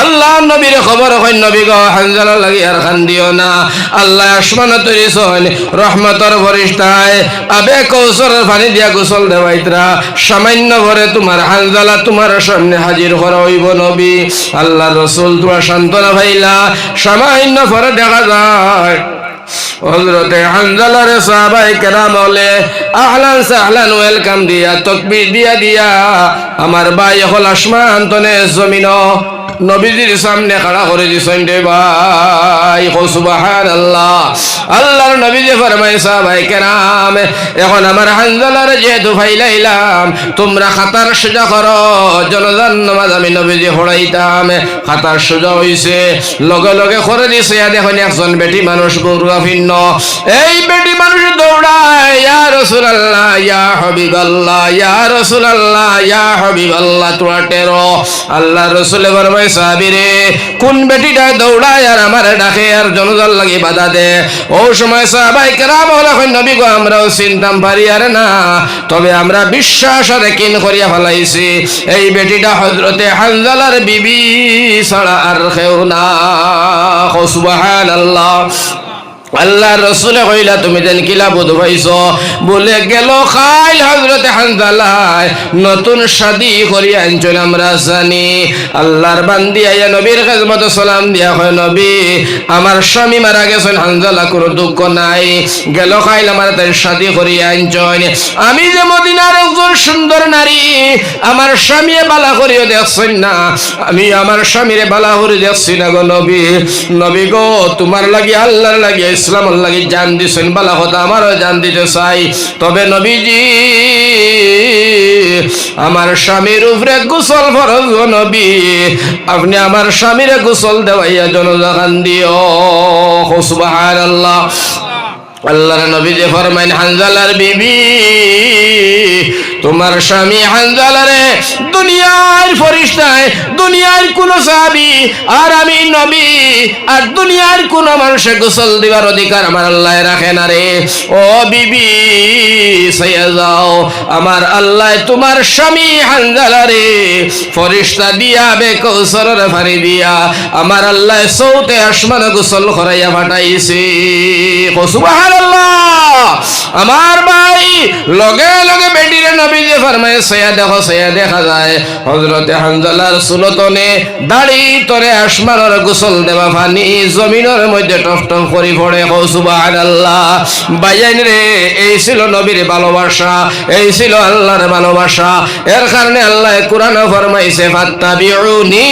আল্লাহ নবীর খবর কই, নবী গো হানজালা লাগি আর খান দিও না। আল্লাহ আসমানে তুলিছেন রহমতের ফেরেশতায়, আবে কৌসরের পানি দিয়া গোসল দেবাইতরা। সামান্য ভরে তোমার হানজালা তোমার সামনে হাজির করা হইব নবী। আল্লাহ রাসূল তোমার সান্ত্বনা পাইলা। সামান্য ভরে দেখা যায় হযরতে হানজালার সাহাবায়ে কেরাম বলে আহলান সাহলান ওয়েলকাম দিয়া তাকবীর দিয়া আমার ভাই হল আসমান তনে জমিন নবীজির সামনে খাড়া করে দিছেন রে ভাই। সুবহানাল্লাহ। আল্লাহর নবীজি ফরমায় সাহাবায়ে কেরাম এখন আমার হানজালার যেহেতু ফাইলাইলাম তোমরা খাতার সোজা করো, জনজান নামাজ আমি নবীজি পড়াইতাম। খাতার সোজা হইছে, লগে লগে করে দিছে। দেখুন একজন বেটি মানুষ বড়ুয়া ভিন্ন, এই বেটি মানুষ দৌড়ায় ইয়া রাসূলুল্লাহ ইয়া হাবিবাল্লাহ ইয়া রাসূলুল্লাহ ইয়া হাবিবাল্লাহ তোরা টেরো। আল্লাহ রাসূল ফরমায় সাহাবীরে কোন বেটিটা দৌড়ায় আর আমার ডাকে আর জনজাল লাগি বাধা দে। ও সময় সাহাবায়ে কেরাম বলে নবী গো আমরাও চিনতাম পারি আর না, তবে আমরা বিশ্বাস আর কিন করিয়া ফেলাইছি এই বেটিটা হযরতে হানজালার বিবি ছাড়া আর কেউ না। সুবহানাল্লাহ। আল্লাহ রসুল কইলা তুমি যেন কিলা বোধ পাইছো বলে গেল খাইল হযরতে হানজালায় নতুন শাদি করিয়া আনছেন আমরা জানি। আল্লাহর বান্দি আয়া নবীর খেদমতে সালাম দিয়া কয় নবী আমার স্বামী মারা গেছেন, হানজালা কোনো দুঃখ নাই। গেল খাইল আমার তার শাদি করিয়া আনছেন। আমি যে মদিনার একজন সুন্দর নারী, আমার স্বামী বালা করিও দেখছেন না, আমি আমার স্বামীরে বালা করে দেখছি না গো নবী। নবী গো তোমার লাগি আল্লাহর লাগি ইসলামের লাগি জান দিছেন, বালা কথা আমারও জান দিতে চাই। তবে নবীজি আমার স্বামীর উপরে গোসল ফরজ নবী, আপনি আমার স্বামীরে গোসল দেওয়াইয়া জনজান দিও। সুবহানাল্লাহ। আল্লাহর নবী যে ফরমাইন হানজালার বিবি তোমার স্বামী হানজালারে দুনিয়ার ফেরেশতায় দুনিয়ার কোন সাহাবী আর আমি নবী আর দুনিয়ার কোন মানুষে গোসল দিবার অধিকার আমার আল্লাহ রাখে না রে। ও বিবি সাইয়া যাও, আমার আল্লাহ তোমার স্বামী হানজালারে ফেরেশতা দিয়া বে কৌসরের পানি দিয়া আমার আল্লাহ চৌতে আসমানে গোসল করাইয়া পাঠাইছে। সুবহানাল্লাহ। আমার ভাই লগে লগে বেটিরে নবীজি ফরমায় সয়া দেখো, সয়া দেখা যায় হযরতে হানজালার সুলতনে দাড়ি তরে আসমানের গোসল দেওয়া পানি জমিনের মধ্যে টপ টপ করে পড়ে। সুবহানাল্লাহ। বাইয়ান রে এই ছিল নবীর ভালোবাসা, এই ছিল আল্লাহর ভালোবাসা। এর কারণে আল্লাহ কোরআনে ফরমাইছে ফাত্তাবিউনি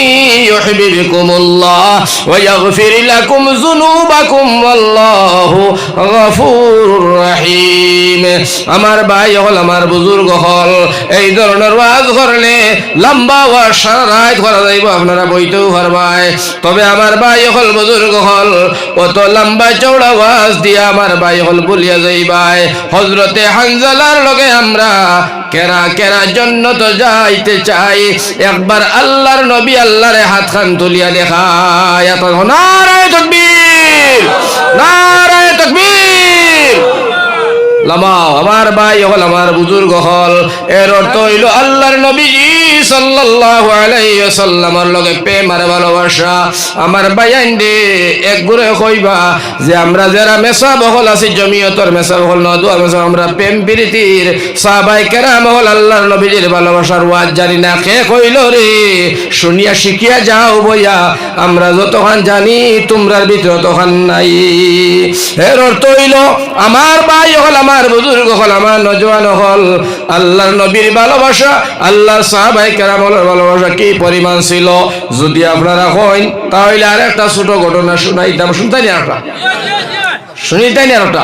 ইউহিব্বুকুমুল্লাহ ওয়া ইয়াগফির লাকুম যুনুবাকুম ওয়াল্লাহু গফুরুর রহিম। আমার ভাই হল আমার বুজুর্গ হল এই ধরনের ওয়াজ করলে লম্বা ওয়াজ সারা রাত করা যাইব, আপনারা বইতেও পারবাই। তবে আমার ভাই হল বুজুর্গ হল অত লম্বা চৌড়া ওয়াজ দিয়া আমার ভাই হল বলিয়া যাইবাই হযরতে হানজালার লগে আমরা কেরা কেরা জন্নত যাইতে চাই। একবার আল্লাহর নবী আল্লাহরে হাত খান তুলিয়া দেখায়। নারায়ে তাকবীর, নারায়ে তাকবীর। লামাও আমার ভাই হল আমার বুজুর্গ হল। এর অর্থ হইল আল্লাহর নবীজি সাল্লাল্লাহু আলাইহি ওয়াসাল্লামের লগে প্রেম আর ভালোবাসা। আমার ভাইয়ান দে এক গুরে কইবা যে আমরা যারা মেসাব হল আছি জমিয়তর মেসাব হল নদুয়া মেসাব আমরা প্রেম প্রীতির সাহাবায়ে কেরাম হল আল্লাহর নবীজির ভালোবাসার ওয়াজ জানি না। কে কইল রে শুনিয়া শিখিয়া যাও বইয়া, আমরা যতক্ষণ জানি তোমরার ভিতরে তখন নাই। এর অর্থ হইল আমার ভাই হল আমার বুজুর্গ হল আমার নজওয়ান হল আল্লাহর নবীর ভালোবাসা আল্লাহর সাহাবায়ে কেরামের ভালোবাসা কি পরিমাণ ছিল যদি আপনারা কইন তাহলে আর একটা ছোট ঘটনা শুনাইতাম। শুনতেন একটা শুনিতেন একটা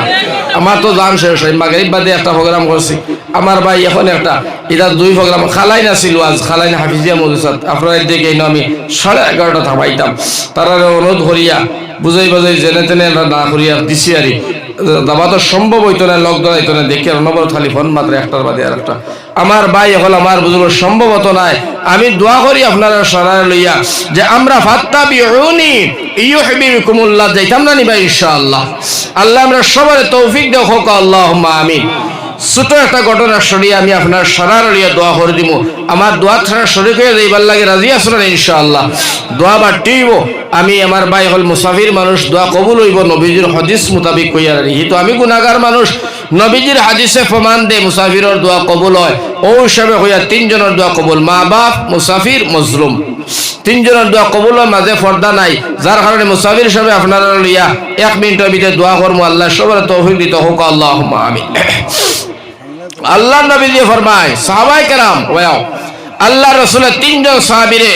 আমার তো জান শেষ হয় মাগরিব বাদে একটা প্রোগ্রাম করছি আমার ভাই এখন একটা এটা 2 প্রোগ্রাম খালাই না ছিল আজ খালাই না হাফিজিয়া মদরসা আপনারা দেখে আমি 11:30 থামাইতাম তারা অনুরোধ করিয়া বুঝাই বাজাই জেনে তেনে না করিয়া দিছি আরি দাবা তো সম্ভব হইতো না লক ধরাইতো না দেখে অনবরত খালি ফোন মাত্র একটার বাদে আর একটা আমার ভাই এখন আমার বুঝলো সম্ভব হতো নাই আমি দোয়া করি আপনারা সরায় লইয়া যে আমরা ফাত্তাবিউনি ইউহিব্বুকুমুল্লাহ যাইতাম না নি ভাই ইনশাআল্লাহ আল্লাহ আমরা সবার তৌফিক দাও হোক আল্লাহুম্মা আমিন ছোট একটা ঘটনা শুনিয়ে আমি আপনার সরার লইয়া দোয়া করে দিব আমার দোয়া ছাড়া শরীক হয়ে যাইবার লাগে রাজি আসলেন ইনশাআল্লাহ দোয়া বাটিব আমি আমার ভাই হল মুসাফির মানুষ দোয়া কবুল হইব নবীজির হাদিস মোতাবিক কইয়া রাখি তো আমি গুনাহগার মানুষ নবীজির হাদিসে প্রমাণ দে মুসাফিরের দোয়া কবুল হয় ও হিসাবে হইয়া 3 জনের দোয়া কবুল মা বাপ মুসাফির মজলুম 3 জনের দোয়া কবুল হয় মাঝে পর্দা নাই যার কারণে মুসাফির হিসাবে আপনারা লইয়া 1 মিনিটের ভিতরে দোয়া করবো আল্লাহ সবার তৌফিক দিতে হোক আল্লাহুম্মা আমিন আল্লাহ নবী দিয়ে ফরমায় সাহাবায়ে কেরাম ওয়াও আল্লাহ রাসূলের 3 জন সাহাবীরে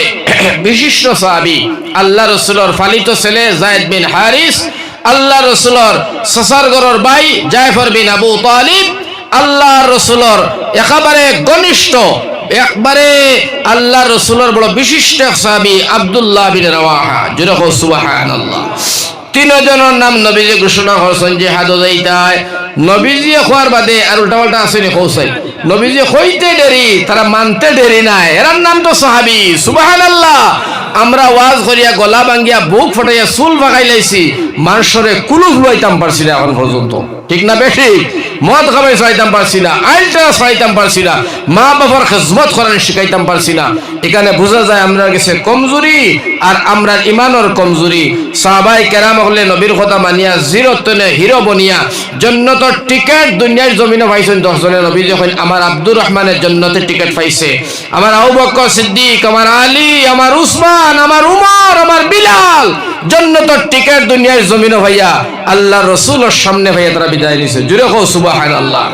বিশিষ্ট সাহাবী আল্লাহ রাসূলের ফালিত ছেলে যায়েদ বিন হারিস আল্লাহ রাসূলের সাসার ঘরের ভাই জাফর বিন আবু তালিব আল্লাহ রাসূলের একেবারে ঘনিষ্ঠ একবারে আল্লাহ রাসূলের বড় বিশিষ্ট সাহাবী আব্দুল্লাহ বিন রাওয়াহা জোরে কও সুবহানাল্লাহ 3 জনের নাম নবীজি ঘোষণা করেছেন যে হাদো যাইতায় নবীজি খোয়ার বাদে আর উল্টাপাল্টা আসেনি কৌশল নবীজি হইতে দেরি তারা মানতে দেরি নাই এর নাম তো সাহাবী সুবহানাল্লাহ আমরা ওয়াজ করিয়া গলা ভাঙ্গিয়া বুক ফটাইয়া চুল ভাগাই লাইছি মানুষরে কুলুফ লইতাম পারছি না এখন পর্যন্ত ঠিক না বেশি মদ খাবাই চাইতাম পারছি না আইলটা চাইতাম পারছি না মা বাবার খেজমত করার শিখাইতাম পারছি না এখানে বোঝা যায় আমরা গেছে কমজোরি আর আমরা ইমানের কমজোরি সাহাবায়ে কেরাম হলে নবীর কথা মানিয়া জিরতনে হিরো বনিয়া জান্নাতের টিকেট দুনিয়ার জমিনে পাইছেন 10 জনের নবী যখন আমার আব্দুর রহমানের জান্নাতের টিকেট পাইছে আমার আবু বকর সিদ্দিক আমার আলী আমার উসমান আমার উমর আমার বিলাল জান্নাতের টিকেট দুনিয়ার জমিনে ভাইয়া আল্লাহ রাসূলের সামনে ভাইয়া তারা বিদায় নিছে জুরে কও সুবহানাল্লাহ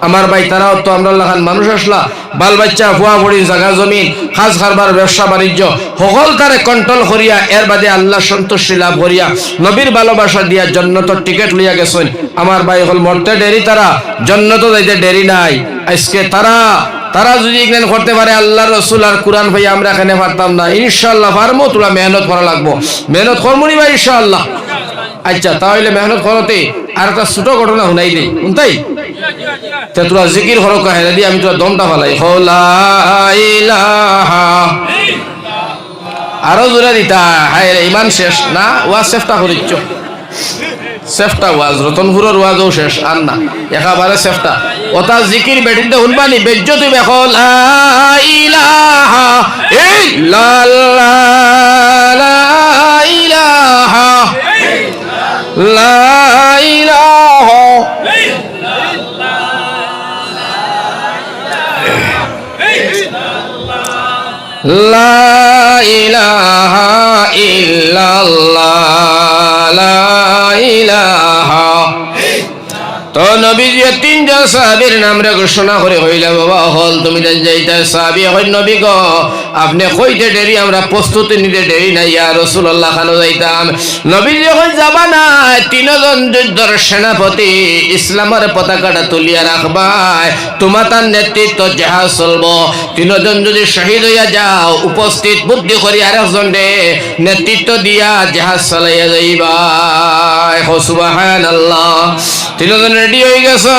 আমার ভাই তারাও তো আমরা লাখান মানুষ আসলা বাল বাচ্চা ফুয়া ফুড়ি জায়গা জমিন খাস খারবার ব্যবসা বাণিজ্য সকল তারে কন্ট্রোল করিয়া এর বাদে আল্লাহ সন্তুষ্টি লাভ করিয়া নবীর ভালোবাসা দিয়া জান্নাতের টিকেট লইয়া গেছেন আমার ভাই হল মরতে দেরি তারা জান্নাতে যাইতে দেরি নাই আজকে তারা যদি ইগনেন করতে পারে আল্লাহ রাসূল আর কুরআন ভাই আমরা এখানে পারতাম না ইনশাআল্লাহ পারমু তোরা মেহনত করা লাগবো মেহনত করমুনি ভাই ইনশাআল্লাহ আচ্ছা তাহলে মেহনত করতে আর একটা ছোট ঘটনা শুনাই দেই শুনতাই তে তোরা জিকির হরক কাহিনী দি আমি তোরা দমটা ফালাই লা ইলাহা আরো জোরে দিতা হায় রে ইমান শেষ না ওয়া চেষ্টা করিচ্ছ চেষ্টা ওয়াজ রতনপুরের ওয়াজও শেষ আর না একেবারে চেষ্টা ওটা জিকির বেটিতে শুনবানি বেজ্জতি বেখো লা ইলাহা ইল্লাল্লাহ লা ইলাহা লা ইলাহা লা ইলাহা ইল্লাল্লাহ লা ইলাহা তো নবীজি 3 জন সাহাবীর নাম রে ঘোষণা করে হইলা বাবা হল তুমি যাইতা সাহাবী হই নবী গো আপনি কইতে দেরি আমরা প্রস্তুতি নিতে দেরি নাই ইয়া রাসূলুল্লাহ খানো যাইতাম নবীজি কই যাবা না 3 জন যুদ্ধের সেনাপতি ইসলামের পতাকাটা তুলিয়া রাখবাই তোমার নেতৃত্ব জাহাজ চলবো 3 জন যদি শহীদ হইয়া যাও উপস্থিত বুদ্ধি করি আরেকজন রে নেতৃত্ব দিয়া জাহাজ চালাইয়া যাইবা সুবহানাল্লাহ 3 জন রেডি হয়ে গেছে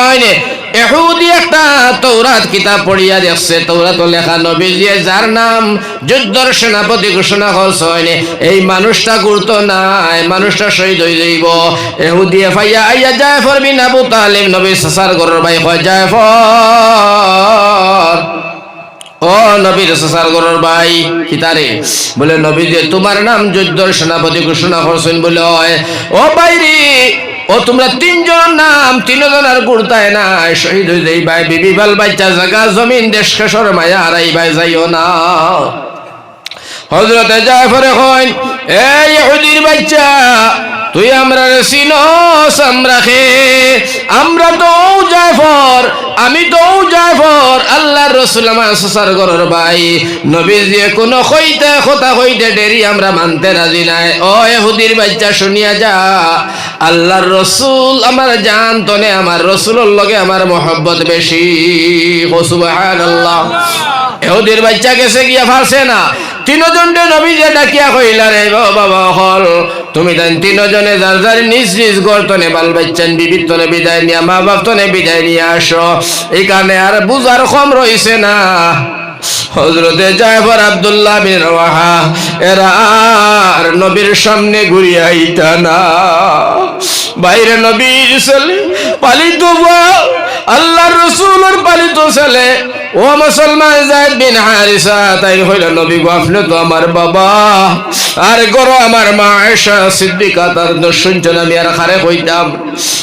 এহুদি একটা তৌরাত কিতাব পড়িয়া দেখছে তৌরাত লেখা নবীজি যার নাম যুদ্ধের সেনাপতি ঘোষণা করছেন এই মানুষটা গুরুত্ব নাই মানুষটা শহীদ হয়ে যাইব এহুদি ফাইয়া আইয়া জাফর বিন আবু তালিব নবী সাসার ঘরের ভাই কয় জাফর ও নবীর সাসার ঘরের ভাই কিতারে বলে নবী যে তোমার নাম যুদ্ধের সেনাপতি ঘোষণা করছেন বলে ও বাইরে ও তোমরা 3 জন নাম 3 জন আর গুরতায় না শহীদ হয়ে যাই ভাই বিবি বাল বাচ্চা জায়গা জমিন দেশ কেশর মায়া হারাই ভাই যাইও না হযরতে জাফর কইন এই ইহুদির বাচ্চা তুই আমরা চিনস আমরা খে আমরা তো জাফর আমি তো জাফর আল্লাহর রাসূল আমার সাসার ঘরের ভাই নবী যে কোন কইতে কথা কইতে দেরি আমরা মানতে রাজি নাই ও ইহুদির বাচ্চা শুনিয়া যা আল্লাহর রাসূল আমার জান তনে আমার রাসূলের লগে আমার মহব্বত বেশি সুবহানাল্লাহ ইহুদির বাচ্চা গেছে গিয়া ফারছে না তিনজনে নবী যে ডাকিয়া কইলা রে বাবা হল তুমি দেন তিনজনে যার যার নিজ নিজ গর্তনে বাল বাচ্চান বিবির তনে বিদায় নিয়া মা বাপ তনে বিদায় নিয়ে আসো এখানে আর বুঝার কম রইছে না হযরতে জাফর আব্দুল্লাহ বিন রাওয়াহা এরা আর নবীর সামনে ঘুরিয়া আইতা না বাইরে নবীর ছেলে পালিত আল্লাহর রাসূলের পালিত ছেলে ও মুসলমান যায়েদ বিন হারিসা তাই হইল নবী গো আপনি তো আমার বাবা আর গরো আমার মা আয়েশা সিদ্দিকা তার শুনছেন আমি আর খারে কইতাম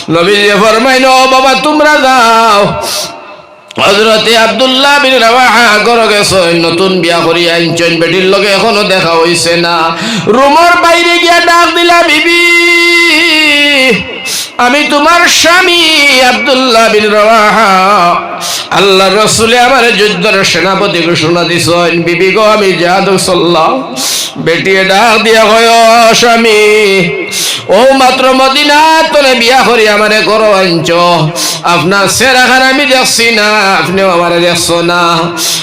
নবী ফরমাইলো বাবা তোমরা যাও হযরতে আব্দুল্লাহ বিন রাওয়াহা গরো গেছে নতুন বিয়া করিয়া আইনছেন বেটির লগে এখনো দেখা হইছে না রুমের বাইরে গিয়া ডাক দিলা বিবি আমি তোমার স্বামী আব্দুল্লাহ বিন রাওয়াহা আল্লাহর রাসূল আমার যুদ্ধের সেনাপতি ঘোষণা দিছেন বিবি গো আমি জিহাদ সাল্লাহ বেটিয়ে ডাক দিয়া কয় স্বামী ও মাত্র মদিনা তোরে বিয়া করি আমারে করো আনছ আপনার চেহারাখান আমি দেখছি না আপনিও আমারে দেখছো না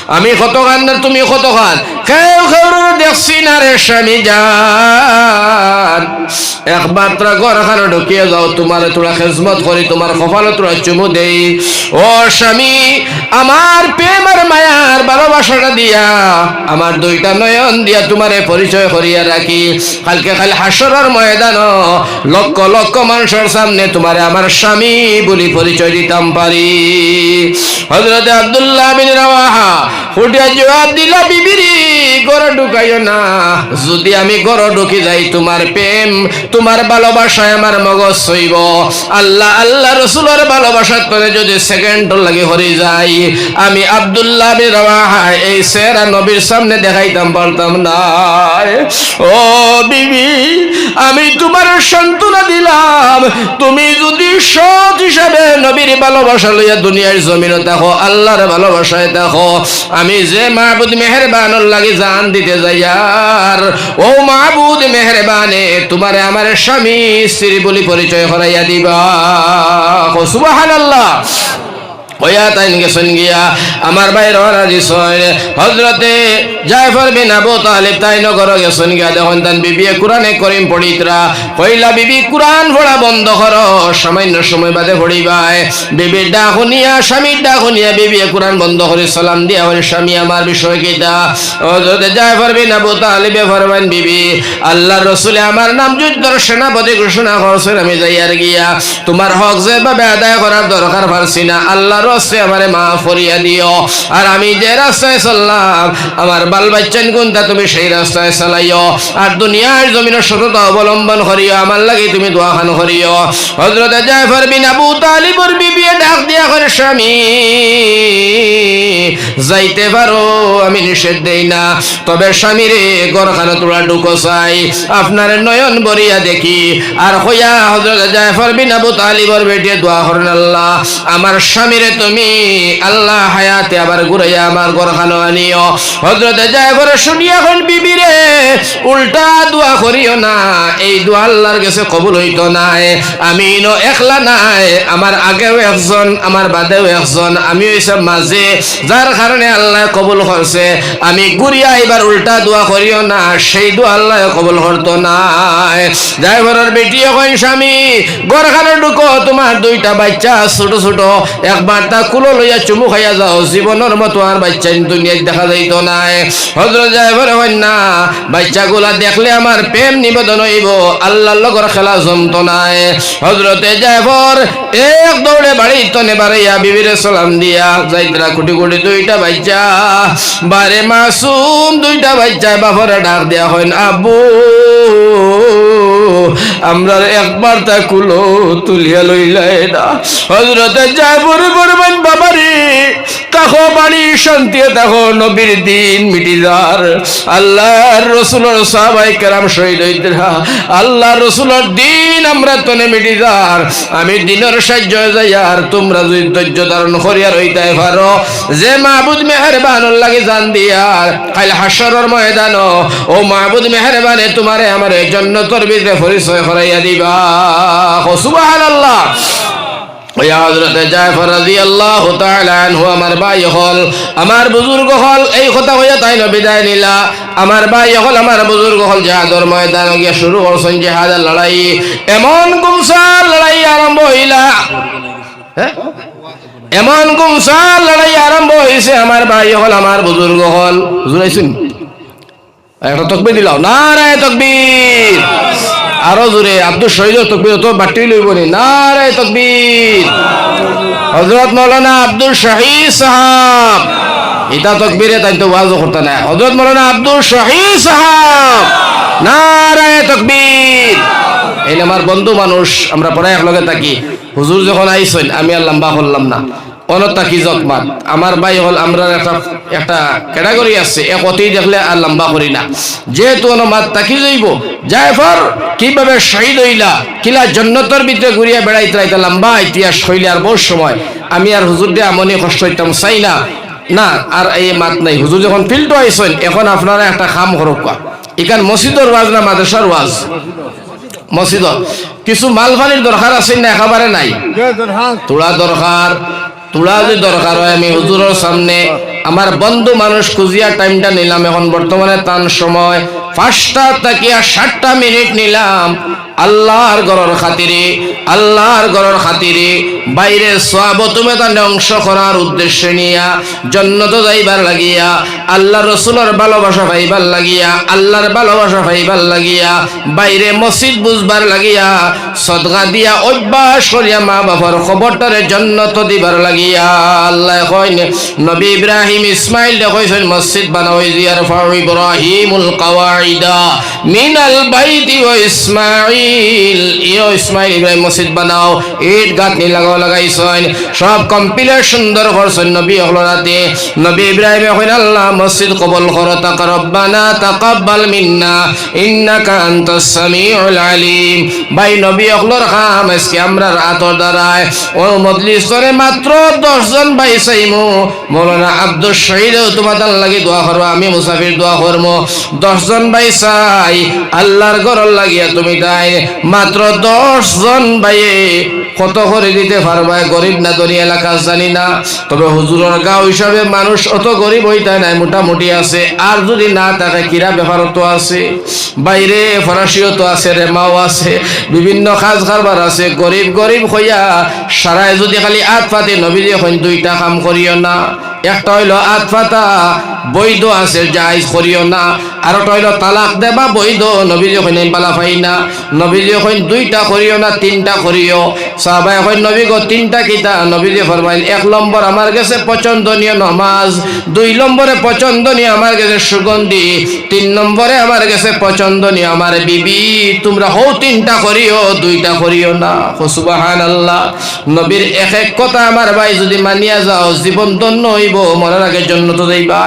আমি কত খান না তুমি কত খান কেউ কেউ দেখছি না রে স্বামী যান একবার তোরা ঘরখানে ঢুকিয়ে যাও তোমার তোরা খেজমত করি তোমার কপালে তোরা চুমু দেই ও স্বামী আমার প্রেম আর মায়ার ভালোবাসাটা দিয়া আমার দুইটা নয়ন দিয়া তোমারে পরিচয় করিয়া রাখি কালকে খালি হাসরের ময়দান লক্ষ লক্ষ মানুষের সামনে তোমারে আমার স্বামী বলি পরিচয় দিতাম পারি হযরত আব্দুল্লাহ বিন রাওয়াহা ফুটিয়া জবাব দিলা বিবিরি ঘরে ঢুকাইও না যদি আমি ঘরে ঢুকি যাই তোমার প্রেম তোমার ভালোবাসায় আমার মগজ সইব আল্লাহ আল্লাহ রাসূলের ভালোবাসার তরে যদি সেকেন্ড লাগে হরি যাই আমি আব্দুল্লাহ বিন রাওয়াহা এই চেহারা নবীর সামনে দেখাইতাম পারতাম না ও বিবি আমি তোমার সান্ত্বনা দিলাম তুমি যদি সৎ হিসাবে নবীর ভালোবাসা লইয়া দুনিয়ার জমিনে দেখো আল্লাহর ভালোবাসায় দেখো আমি যে মাহবুদ মেহেরবানের লাগি জান দিতে যাই আর ও মাহবুদ মেহেরবানে তোমারে আমার স্বামী স্ত্রী বলি পরিচয় করাইয়া দিবা সুবহানাল্লাহ ওয়া তাইন গেছেন গিয়া আমার ভাই রওনা দিছেন হযরতে জাফর বিন আবু তালিব তাই নগর গেছেন গিয়া দেখুন তান বিবি কোরআনে করিম পড়িতরা কইলা বিবি কোরআন পড়া বন্ধ করো সামান্য সময় বাদে পড়িবাই বিবি ডাকুনিয়া স্বামী ডাকুনিয়া বিবি কোরআন বন্ধ করে সালাম দিয়া বলে স্বামী আমার বিষয় কিটা হযরতে জাফর বিন আবু তালিব ফরমান বিবি আল্লাহর রাসূল আমার নাম যুদ্ধের সেনাপতি ঘোষণা করছেন আমি যাইয়ার গিয়া তোমার হক যেভাবে আদায় করার দরকার পারছি না আল্লাহর আমারে মাফ করিয়া দিও আর আমি যে রাস্তায় চললাম আমার বাল বাচ্চান কোনটা তুমি সেই রাস্তায় চালাইও আর দুনিয়ার জমিনে সততা অবলম্বন করিও আমার লাগি তুমি দোয়া খান করিও হযরত জাফর বিন আবু তালিবর বিবি ডাক দিয়া করে স্বামী যাইতে পারো আমি নিষেধ দেই না তবে স্বামী রে ঘরখানে তোরা ঢুকো চাই আপনার নয়ন বরিয়া দেখি আর হইয়া হযরত জাফর বিন আবু তালিবর বেটিয়ে দোয়া করেন আল্লাহ আমার স্বামীরে তুমি আল্লাহ হায়াতে আবার ঘুরাইয়া আমার ঘরখানে আনিও হযরত জাফর শুনিয়া কোন বিবি রে উল্টা দোয়া করিও না এই দোয়া আল্লাহর কাছে কবুল হইতো না আমি একলা নাই আমার আগেও একজন আমার বাদেও একজন আমি হইছে মাঝে যার কারণে আল্লাহ কবুল করছে আমি ঘুরিয়া এবার উল্টা দোয়া করিও না সেই দোয়া আল্লাহ কবুল করতো না জাফরের বেটি কই স্বামী ঘরখানে ঢুকো তোমার দুইটা বাচ্চা ছোট ছোট একবার তা কুলো লইয়া চুমু খাইয়া যাও জীবনের মতো আর বাচ্চা দুনিয়ায় দেখা যাইতো না হযরত জাফর কই না বাচ্চাগুলা দেখলে আমার প্রেম নিবেদন হইব আল্লাহর লগর খেলা জমতো না হযরতে জাফর এক দৌড়ে বাড়ি তনে বাড়াইয়া বিবির সালাম দিয়া যাইতরা কোটি কোটি দুইটা বাচ্চা বারে মাসুম দুইটা বাচ্চা বাপরে ডাক দেয়া হয় আব্বু আমরা একবার তা কুলো তুলিয়া লইলাই না হযরতে জাফর বলবেন বাবারে তাকো বাড়ি শান্তি তাকো নবীর দিন মিটিদার আল্লাহর রাসূলের সাহাবায়ে কেরাম শহীদ হইতরা আল্লাহর রাসূলের দিন আমরা তনে মিটিদার আমি দিনের সাহায্য যাইয়ার তোমরা যদি ধৈর্য ধারণ করিয়া রইতে পারো যে মাবুদ মেহেরবান লাগে জান দিয়া কাল হাশরের ময়দান ও মাবুদ মেহেরবানে তোমারে আমারে জান্নাতের ভিতরে পরিচয় করাইয়া দিবা সুবহানাল্লাহ ওয়া হযরত জাফর রাদিয়াল্লাহু তাআলা আনহু আমার ভাই হল আমার বুজুর্গ হল এই কথা হইয়া তাই না বিদায় নিলা আমার ভাই হল আমার বুজুর্গ হল জিহাদের ময়দানে গিয়ে শুরু করছেন জিহাদের লড়াই এমন গুমসার লড়াই আরম্ভ হইলা হ্যাঁ এমন গুমসার লড়াই আরম্ভ হইছে আমার ভাই হল আমার বুজুর্গ হল হুজুর আইছেন একটা তাকবীর দিলাও নারায়ে তাকবীর আরো জোরে আব্দুল শহীদ তাকবীর তো বাটি লইব নি নারায়ে তাকবীর হযরত মাওলানা আব্দুল শহীদ সাহেব এটা তাকবীরে তাই তো ওয়াজ করতে না হযরত মাওলানা আব্দুল শহীদ সাহেব নারায়ে তাকবীর এই আমার বন্ধু মানুষ আমরা পরে একলগে থাকি হুজুর যখন আইছেন আমি আর লম্বা করলাম না অনতা কি জকমাত আমার ভাই হল আমরা একটা ক্যাটাগরি আছে এক অতি দেখলে আর লম্বা করি না যেহেতু অনুমাত তাকি যাইব জাফর কিভাবে শহীদ হইলা কিলা জান্নাতের ভিতরে ঘুরিয়া বেড়াইতে রাইতে লম্বা ইতিহাস হইলে আর বহু সময় আমি আর হুজুর দিয়ে আমনি কষ্ট হইতাম চাই না না আর এই মাত নাই হুজুর যখন ফিল্ড আইছেন এখন আপনারা একটা কাম করুক এখান মসজিদের ওয়াজ না মাদ্রাসার ওয়াজ মসজিদ কিছু মালফানির দরকার আছে না একেবারে নাই তোলা দরকার তোলা যদি দরকার হয় আমি হুজুরের সামনে আমার বন্ধু মানুষ খুঁজিয়া টাইমটা নিলাম এখন বর্তমানে তান সময় 5টা থেকে 7টা মিনিট নিলাম আল্লাহর ঘরের খাতিরে আল্লাহর ঘরের খাতিরে বাইরে সওয়াব তুমি তার অংশ করার উদ্দেশ্যে নিয়া জান্নাতে যাইবার লাগিয়া আল্লাহর রাসূলের ভালোবাসা পাইবার লাগিয়া আল্লাহর ভালোবাসা পাইবার লাগিয়া বাইরে মসজিদ বুঝবার লাগিয়া সদকা দিয়া অভ্যাস করিয়া মা বাবার খবরটারে জান্নাত দিবার লাগিয়া আল্লাহ কইন নবী ইব্রাহিম ইসমাইল কইছেন মসজিদ বানাও জিয়ার ফাউ ইব্রাহিমুল কাওয়াইদা মিনাল বাইতি ওয়া ইসমাইল ইসমাইল ইব্রাহিম মসজিদ বানাও ইট গাঁথনি লাগাইছেন সব কমপ্লিট সুন্দর করছেন নবী হলরাতে নবী ইব্রাহিম কইন আল্লাহ মসজিদ কবুল করো তাক রব্বানা তাকাব্বাল মিন্না ইন্নাকা আনতাস সামিউল আলিম ভাই নবী হলর কাম আজকে আমরা রাতর দ্বারায় ও মজলিসে মাত্র 10 জন ভাই চাইমু মাওলানা আব্দুল শহীদ তোমাদের লাগি দোয়া করব আমি মুসাফির দোয়া করব 10 জন ভাই চাই আল্লাহর ঘর লাগিয়া তুমি তাই মাত্র 10 জন ভাই কত করে দিতে পারবা গরিব না ধনী এলাকা জানি না তবে হুজুরের গাঁও হিসাবে মানুষ অত গরিব হইতা নাই মোটামুটি আছে আর যদি না থাকে কিরা ব্যাপারও তো আছে বাইরে ফরাসিও তো আছে রেমাও আছে বিভিন্ন কাজ কারবার আছে গরিব গরিব হইয়া সারায় যদি খালি আত পাতে নবীজি এখন 2টা কাম করিও না একটা হইল আত পাতা বৈধ আছে জায়েজ করিও না আর একটা হইল তালাক দেবা বৈধ নবীজি এখন বালা পাই না নবীজি এখন 2টা করিও না 3টা করিও সাহাবা এখন নবী গো 3টা কিতা নবীজি ফরমাইল 1 নম্বর আমার কাছে পছন্দনীয় নামাজ 2 নম্বরে পছন্দনীয় আমার কাছে সুগন্ধি 3 নম্বরে আমার কাছে পছন্দনীয় আমার বিবি তোমরা হও 3টা করিও 2টা করিও না সুবহানাল্লাহ নবীর এক এক কথা আমার ভাই যদি মানিয়া যাও জীবন ধন্য হইব মরার আগে জান্নাতে যাইবা